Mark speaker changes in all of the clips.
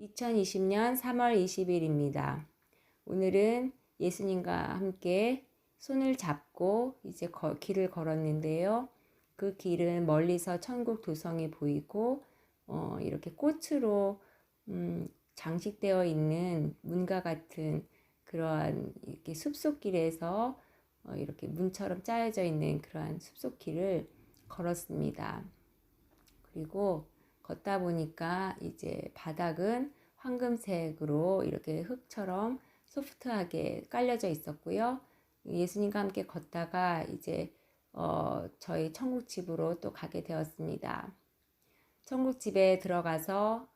Speaker 1: 2020년 3월 20일입니다. 오늘은 예수님과 함께 손을 잡고 이제 길을 걸었는데요. 그 길은 멀리서 천국 도성이 보이고 이렇게 꽃으로 장식되어 있는 문과 같은 그러한 이렇게 숲속길에서 이렇게 문처럼 짜여져 있는 그러한 숲속길을 걸었습니다. 그리고 걷다 보니까 이제 바닥은 황금색으로 이렇게 흙처럼 소프트하게 깔려져 있었고요. 예수님과 함께 걷다가 이제 저희 천국집으로 또 가게 되었습니다. 천국집에 들어가서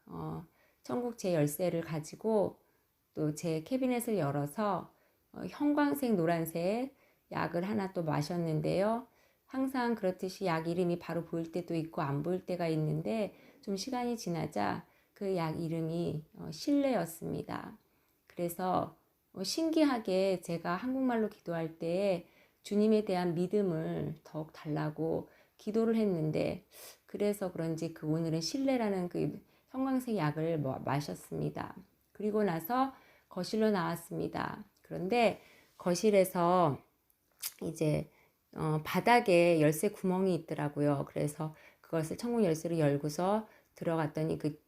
Speaker 1: 천국 제 열쇠를 가지고 또 제 캐비넷을 열어서 형광색, 노란색 약을 하나 또 마셨는데요. 항상 그렇듯이 약 이름이 바로 보일 때도 있고 안 보일 때가 있는데 좀 시간이 지나자 그 약 이름이 신뢰였습니다. 그래서 신기하게 제가 한국말로 기도할 때 주님에 대한 믿음을 더욱 달라고 기도를 했는데 그래서 그런지 그 오늘은 신뢰라는 그 형광색 약을 마셨습니다. 그리고 나서 거실로 나왔습니다. 그런데 거실에서 이제 바닥에 열쇠 구멍이 있더라고요. 그래서 그것을 천국 열쇠로 열고서 들어갔더니 그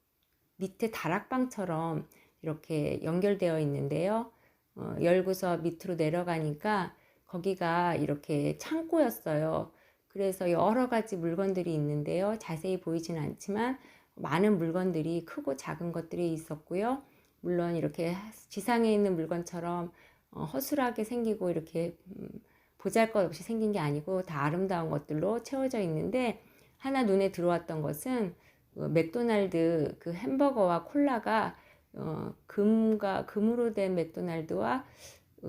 Speaker 1: 밑에 다락방처럼 이렇게 연결되어 있는데요. 열고서 밑으로 내려가니까 거기가 이렇게 창고였어요. 그래서 여러 가지 물건들이 있는데요. 자세히 보이진 않지만 많은 물건들이 크고 작은 것들이 있었고요. 물론 이렇게 지상에 있는 물건처럼 허술하게 생기고 이렇게 보잘것없이 생긴 게 아니고 다 아름다운 것들로 채워져 있는데 하나 눈에 들어왔던 것은 맥도날드 그 햄버거와 콜라가 금으로 된 맥도날드와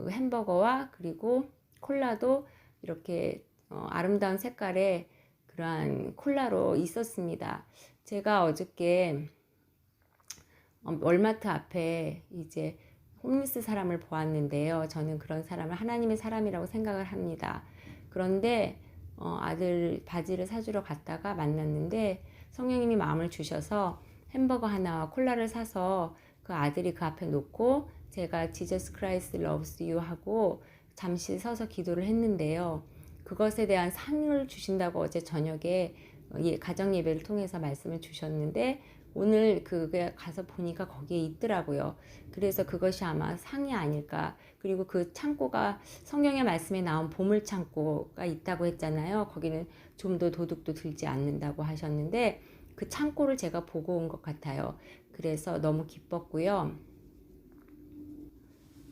Speaker 1: 햄버거와 그리고 콜라도 이렇게 아름다운 색깔의 그러한 콜라로 있었습니다. 제가 어저께 월마트 앞에 이제 홈리스 사람을 보았는데요. 저는 그런 사람을 하나님의 사람이라고 생각을 합니다. 그런데 아들 바지를 사주러 갔다가 만났는데 성령님이 마음을 주셔서 햄버거 하나와 콜라를 사서 그 아들이 그 앞에 놓고 제가 Jesus Christ loves you 하고 잠시 서서 기도를 했는데요. 그것에 대한 상을 주신다고 어제 저녁에 가정 예배를 통해서 말씀을 주셨는데 오늘 그게 가서 보니까 거기에 있더라고요. 그래서 그것이 아마 상이 아닐까. 그리고 그 창고가 성경의 말씀에 나온 보물 창고가 있다고 했잖아요. 거기는 좀 더 도둑도 들지 않는다고 하셨는데 그 창고를 제가 보고 온 것 같아요. 그래서 너무 기뻤고요.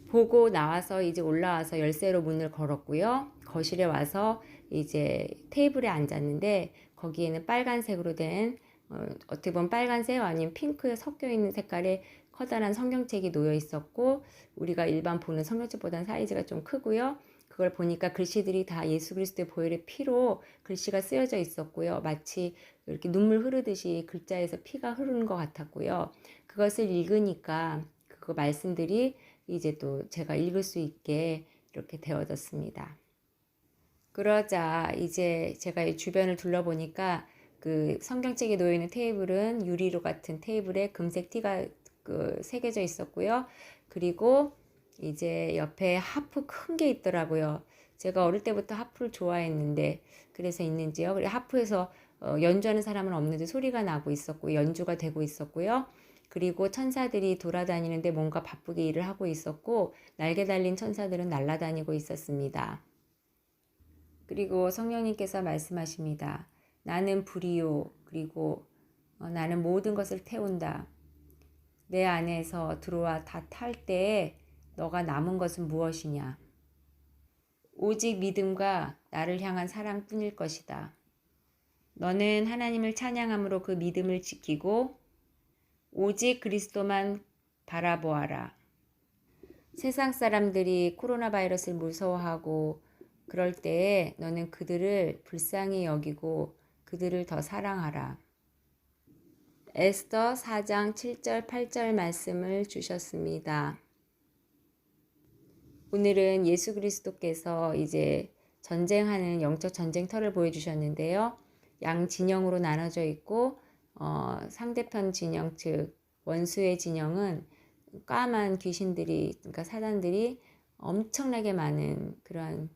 Speaker 1: 보고 나와서 이제 올라와서 열쇠로 문을 걸었고요. 거실에 와서 이제 테이블에 앉았는데 거기에는 빨간색으로 된 어떻게 보면 빨간색 아니면 핑크에 섞여 있는 색깔의 커다란 성경책이 놓여 있었고 우리가 일반 보는 성경책보다는 사이즈가 좀 크고요. 그걸 보니까 글씨들이 다 예수 그리스도의 보혈의 피로 글씨가 쓰여져 있었고요. 마치 이렇게 눈물 흐르듯이 글자에서 피가 흐르는 것 같았고요. 그것을 읽으니까 그 말씀들이 이제 또 제가 읽을 수 있게 이렇게 되어졌습니다. 그러자 이제 제가 이 주변을 둘러보니까 그 성경책이 놓여있는 테이블은 유리로 같은 테이블에 금색 티가 새겨져 있었고요. 그리고 이제 옆에 하프 큰 게 있더라고요. 제가 어릴 때부터 하프를 좋아했는데 그래서 있는지요. 그리고 하프에서 연주하는 사람은 없는데 소리가 나고 있었고 연주가 되고 있었고요. 그리고 천사들이 돌아다니는데 뭔가 바쁘게 일을 하고 있었고 날개 달린 천사들은 날아다니고 있었습니다. 그리고 성령님께서 말씀하십니다. 나는 불이요. 그리고 나는 모든 것을 태운다. 내 안에서 들어와 다 탈 때에 너가 남은 것은 무엇이냐? 오직 믿음과 나를 향한 사랑뿐일 것이다. 너는 하나님을 찬양함으로 그 믿음을 지키고 오직 그리스도만 바라보아라. 세상 사람들이 코로나 바이러스를 무서워하고 그럴 때에 너는 그들을 불쌍히 여기고 그들을 더 사랑하라. 에스더 4장 7절 8절 말씀을 주셨습니다. 오늘은 예수 그리스도께서 이제 전쟁하는 영적 전쟁터를 보여주셨는데요. 양 진영으로 나눠져 있고 상대편 진영 즉 원수의 진영은 까만 귀신들이, 그러니까 사단들이 엄청나게 많은 그런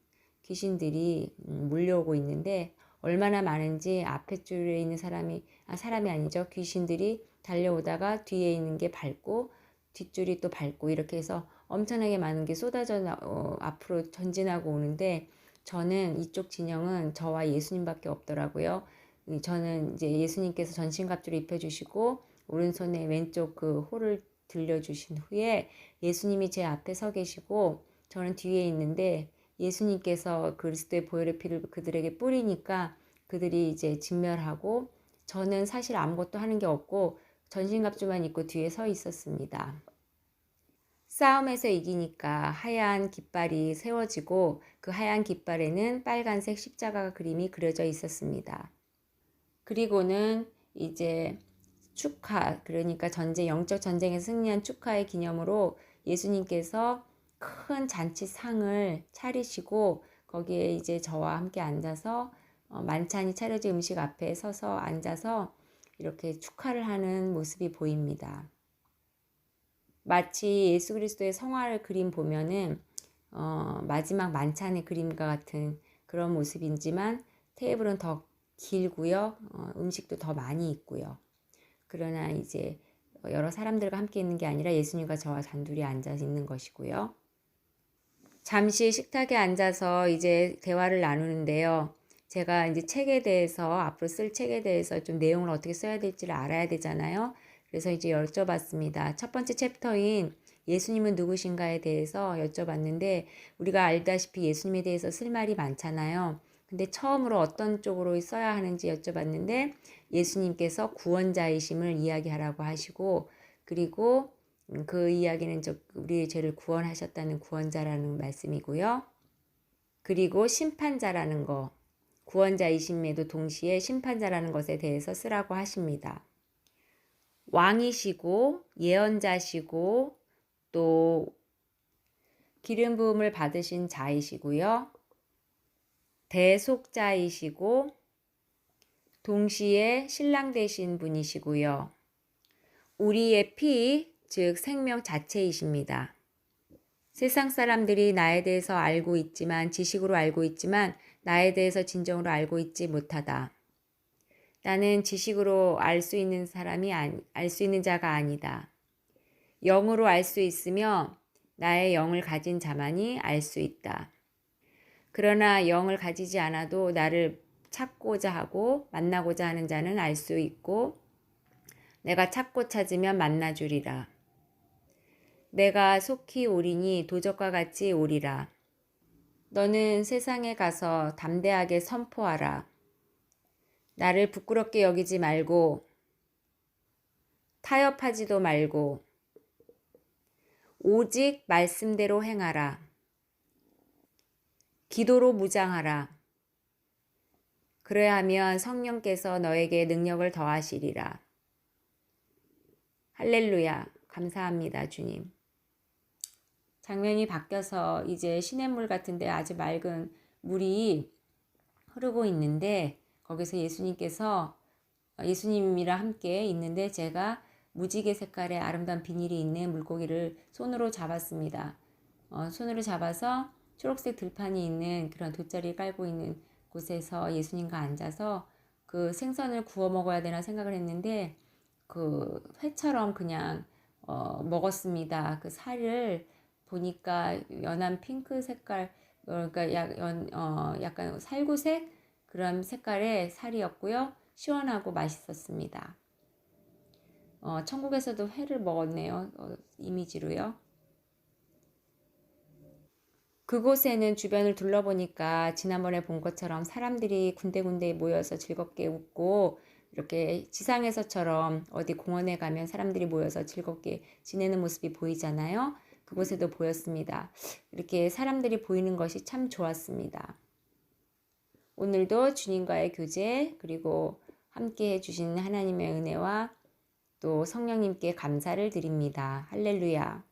Speaker 1: 귀신들이 몰려오고 있는데, 얼마나 많은지 앞에 줄에 있는 사람이 아니죠. 귀신들이 달려오다가 뒤에 있는 게 밟고 뒷줄이 또 밟고 이렇게 해서 엄청나게 많은 게 앞으로 전진하고 오는데, 저는 이쪽 진영은 저와 예수님밖에 없더라고요. 저는 이제 예수님께서 전신갑주를 입혀주시고 오른손에 왼쪽 그 홀을 들려주신 후에 예수님이 제 앞에 서 계시고 저는 뒤에 있는데, 예수님께서 그리스도의 보혈의 피를 그들에게 뿌리니까 그들이 이제 진멸하고, 저는 사실 아무것도 하는 게 없고 전신갑주만 입고 뒤에 서 있었습니다. 싸움에서 이기니까 하얀 깃발이 세워지고 그 하얀 깃발에는 빨간색 십자가 그림이 그려져 있었습니다. 그리고는 이제 축하, 그러니까 영적 전쟁에서 승리한 축하의 기념으로 예수님께서 큰 잔치상을 차리시고 거기에 이제 저와 함께 앉아서 만찬이 차려진 음식 앞에 서서 앉아서 이렇게 축하를 하는 모습이 보입니다. 마치 예수 그리스도의 성화를 그림 보면은 마지막 만찬의 그림과 같은 그런 모습이지만 테이블은 더 길고요. 음식도 더 많이 있고요. 그러나 이제 여러 사람들과 함께 있는 게 아니라 예수님과 저와 단둘이 앉아 있는 것이고요. 잠시 식탁에 앉아서 이제 대화를 나누는데요. 제가 이제 책에 대해서, 앞으로 쓸 책에 대해서 좀 내용을 어떻게 써야 될지를 알아야 되잖아요. 그래서 이제 여쭤봤습니다. 첫 번째 챕터인 예수님은 누구신가에 대해서 여쭤봤는데, 우리가 알다시피 예수님에 대해서 쓸 말이 많잖아요. 근데 처음으로 어떤 쪽으로 써야 하는지 여쭤봤는데, 예수님께서 구원자이심을 이야기하라고 하시고, 그리고 그 이야기는 우리의 죄를 구원하셨다는 구원자라는 말씀이고요. 그리고 심판자라는 거, 구원자이심에도 동시에 심판자라는 것에 대해서 쓰라고 하십니다. 왕이시고 예언자시고 또 기름 부음을 받으신 자이시고요. 대속자이시고 동시에 신랑 되신 분이시고요. 우리의 피, 즉 생명 자체이십니다. 세상 사람들이 나에 대해서 알고 있지만, 지식으로 알고 있지만 나에 대해서 진정으로 알고 있지 못하다. 나는 지식으로 알 수 있는 알 수 있는 자가 아니다. 영으로 알 수 있으며 나의 영을 가진 자만이 알 수 있다. 그러나 영을 가지지 않아도 나를 찾고자 하고 만나고자 하는 자는 알 수 있고, 내가 찾고 찾으면 만나주리라. 내가 속히 오리니 도적과 같이 오리라. 너는 세상에 가서 담대하게 선포하라. 나를 부끄럽게 여기지 말고 타협하지도 말고 오직 말씀대로 행하라. 기도로 무장하라. 그래야 하면 성령께서 너에게 능력을 더하시리라. 할렐루야. 감사합니다, 주님. 장면이 바뀌어서 이제 시냇물 같은데 아주 맑은 물이 흐르고 있는데, 거기서 예수님이랑 함께 있는데 제가 무지개 색깔의 아름다운 비닐이 있는 물고기를 손으로 잡았습니다. 손으로 잡아서 초록색 들판이 있는 그런 돗자리 깔고 있는 곳에서 예수님과 앉아서 그 생선을 구워 먹어야 되나 생각을 했는데 그 회처럼 그냥 먹었습니다. 그 살을 보니까 연한 핑크 색깔, 그러니까 약간 살구색 그런 색깔의 살이었고요. 시원하고 맛있었습니다. 천국에서도 회를 먹었네요. 이미지로요. 그곳에는 주변을 둘러보니까 지난번에 본 것처럼 사람들이 군데군데 모여서 즐겁게 웃고, 이렇게 지상에서처럼 어디 공원에 가면 사람들이 모여서 즐겁게 지내는 모습이 보이잖아요. 그곳에도 보였습니다. 이렇게 사람들이 보이는 것이 참 좋았습니다. 오늘도 주님과의 교제, 그리고 함께 해주신 하나님의 은혜와 또 성령님께 감사를 드립니다. 할렐루야.